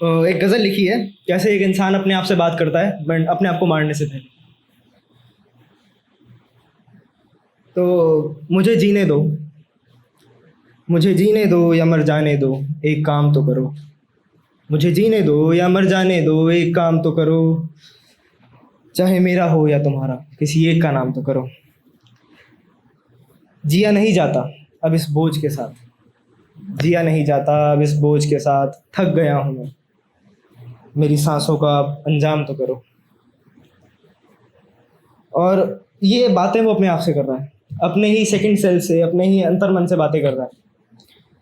एक गज़ल लिखी है, कैसे एक इंसान अपने आप से बात करता है बट अपने आप को मारने से पहले। तो मुझे जीने दो, मुझे जीने दो या मर जाने दो, एक काम तो करो। मुझे जीने दो या मर जाने दो, एक काम तो करो। चाहे मेरा हो या तुम्हारा, किसी एक का नाम तो करो। जिया नहीं जाता अब इस बोझ के साथ, जिया नहीं जाता अब इस बोझ के साथ। थक गया हूँ मैं, मेरी सांसों का अब अंजाम तो करो। और ये बातें वो अपने आप से कर रहा है, अपने ही सेकंड सेल्फ से, अपने ही अंतर्मन से बातें कर रहा है।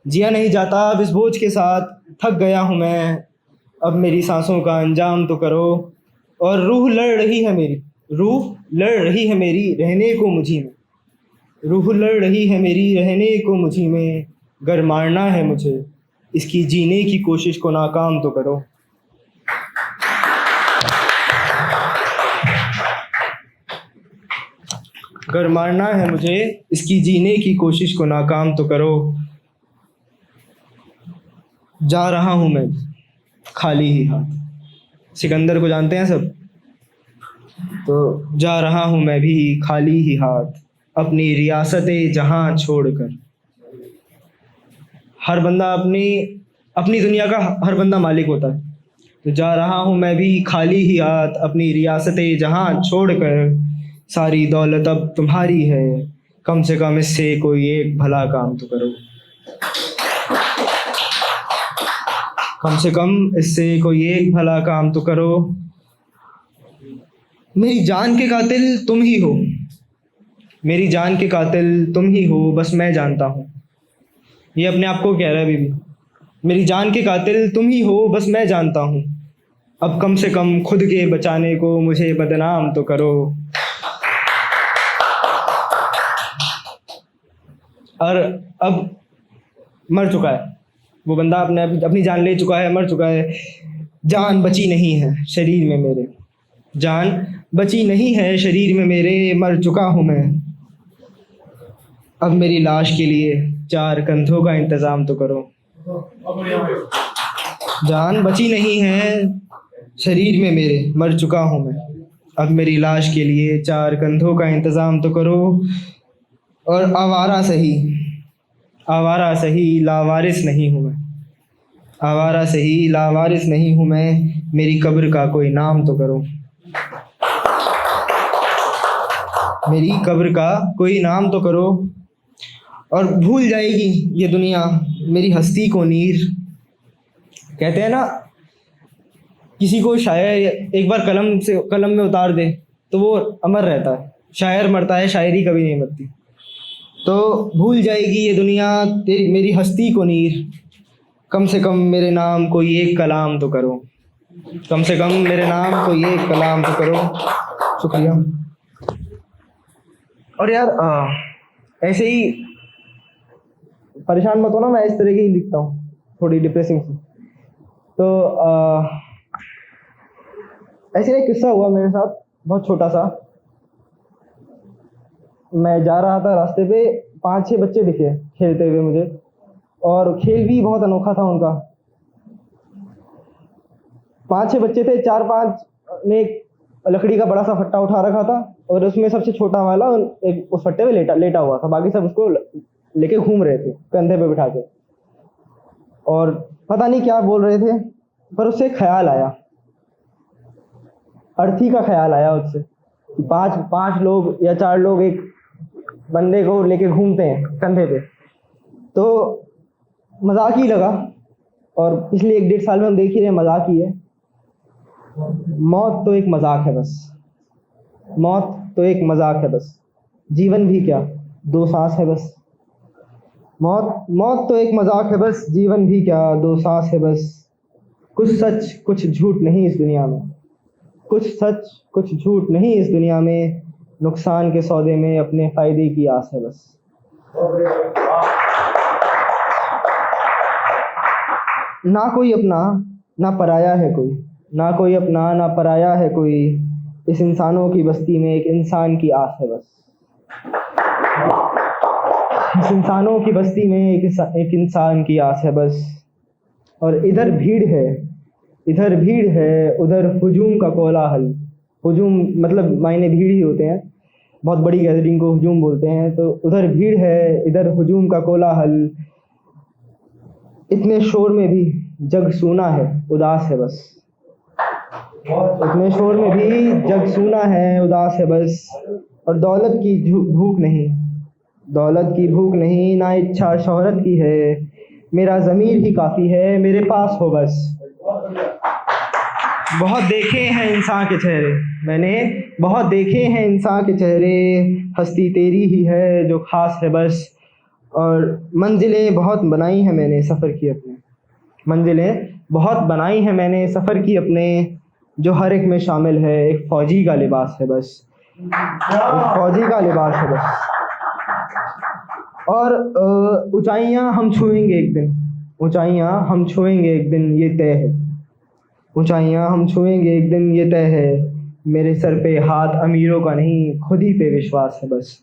जिया नहीं जाता अब इस बोझ के साथ, थक गया हूँ मैं, अब मेरी सांसों का अंजाम तो करो। और रूह लड़ रही है मेरी, रूह लड़ रही है मेरी रहने को मुझी में। रूह लड़ रही है मेरी रहने को मुझी में। गर मारना है मुझे इसकी जीने की कोशिश को नाकाम तो करो। गर मारना है मुझे इसकी जीने की कोशिश को नाकाम तो करो। जा रहा हूँ मैं खाली ही हाथ, सिकंदर को जानते हैं सब। तो जा रहा हूँ मैं भी खाली ही हाथ, अपनी रियासतें जहां छोड़कर। हर बंदा अपनी अपनी दुनिया का हर बंदा मालिक होता है। तो जा रहा हूँ मैं भी खाली ही हाथ, अपनी रियासतें जहां छोड़कर। सारी दौलत अब तुम्हारी है, कम से कम इससे कोई एक भला काम तो करो। कम से कम इससे कोई एक भला काम तो करो। मेरी जान के कातिल तुम ही हो, मेरी जान के कातिल तुम ही हो, बस मैं जानता हूँ। ये अपने आप को कह रहा है अभी भी। मेरी जान के कातिल तुम ही हो, बस मैं जानता हूँ। अब कम से कम खुद के बचाने को मुझे बदनाम तो करो। और अब मर चुका है वो बंदा, अपने अपनी जान ले चुका है, मर चुका है। जान बची नहीं है शरीर में मेरे, जान बची नहीं है शरीर में मेरे, मर चुका हूँ मैं। अब मेरी लाश के लिए 4 कंधों का इंतज़ाम तो करो। जान बची नहीं है शरीर में मेरे, मर चुका हूँ मैं। अब मेरी लाश के लिए 4 कंधों का इंतज़ाम तो करो। और आवारा सही लावारिस नहीं हूँ मैं, आवारा सही लावारिस नहीं हूँ मैं। मेरी कब्र का कोई नाम तो करो, मेरी कब्र का कोई नाम तो करो। और भूल जाएगी ये दुनिया मेरी हस्ती को नीर। कहते हैं ना, किसी को शायर एक बार कलम में उतार दे तो वो अमर रहता है, शायर मरता है, शायरी कभी नहीं मरती। तो भूल जाएगी ये दुनिया तेरी मेरी हस्ती को नीर। कम से कम मेरे नाम कोई एक कलाम तो करो, कम से कम मेरे नाम कोई एक कलाम तो करो। शुक्रिया। और यार ऐसे ही परेशान मत हो ना, मैं इस तरह की ही लिखता हूँ, थोड़ी डिप्रेसिंग सी। तो ऐसे एक किस्सा हुआ मेरे साथ, बहुत छोटा सा। मैं जा रहा था रास्ते पे, 5-6 बच्चे दिखे खेलते हुए मुझे, और खेल भी बहुत अनोखा था उनका। 5-6 बच्चे थे, 4-5 ने एक लकड़ी का बड़ा सा फट्टा उठा रखा था, और उसमें सबसे छोटा वाला एक उस फट्टे पे लेटा हुआ था। बाकी सब उसको लेके घूम रहे थे कंधे पे बिठा के, और पता नहीं क्या बोल रहे थे, पर उससे ख्याल आया, अर्थी का ख्याल आया उससे कि 5 लोग या 4 लोग एक बंदे को लेके घूमते हैं कंधे पे। तो मजाक ही लगा, और पिछले 1-1.5 साल में हम देख ही रहे हैं मजाक ही है। मौत तो एक मजाक है बस, मौत तो एक मजाक है बस। जीवन भी क्या 2 सांस है बस। मौत तो एक मजाक है बस, जीवन भी क्या 2 सांस है बस। कुछ सच कुछ झूठ नहीं इस दुनिया में, कुछ सच कुछ झूठ नहीं इस दुनिया में। नुकसान के सौदे में अपने फायदे की आस है बस। ना कोई अपना ना पराया है कोई, ना कोई अपना ना पराया है कोई। इस इंसानों की बस्ती में एक इंसान की आस है बस। इस इंसानों की बस्ती में एक इंसान की आस है बस। और इधर भीड़ है इधर भीड़ है उधर हुजूम का कोलाहल। हुजूम मतलब मायने भीड़ ही होते हैं, बहुत बड़ी गैदरिंग को हुजूम बोलते हैं। तो उधर भीड़ है इधर हुजूम का कोलाहल, इतने शोर में भी जग सूना है उदास है बस। इतने शोर में भी जग सूना है उदास है बस। और दौलत की भूख नहीं, दौलत की भूख नहीं, ना इच्छा शोहरत की है, मेरा ज़मीर ही काफ़ी है मेरे पास हो बस। बहुत देखे हैं इंसान के चेहरे, मैंने बहुत देखे हैं इंसान के चेहरे, हस्ती तेरी ही है जो ख़ास है बस। और मंजिलें बहुत बनाई हैं मैंने सफ़र की अपने, मंजिलें बहुत बनाई हैं मैंने सफ़र की अपने, जो हर एक में शामिल है एक फ़ौजी का लिबास है बस, एक फ़ौजी का लिबास है बस। और ऊंचाइयां हम छुएंगे एक दिन, ऊंचाइयां हम छुएंगे एक दिन ये तय है, ऊंचाइयां हम छुएंगे एक दिन ये तय है, मेरे सर पे हाथ अमीरों का नहीं खुद ही पे विश्वास है बस।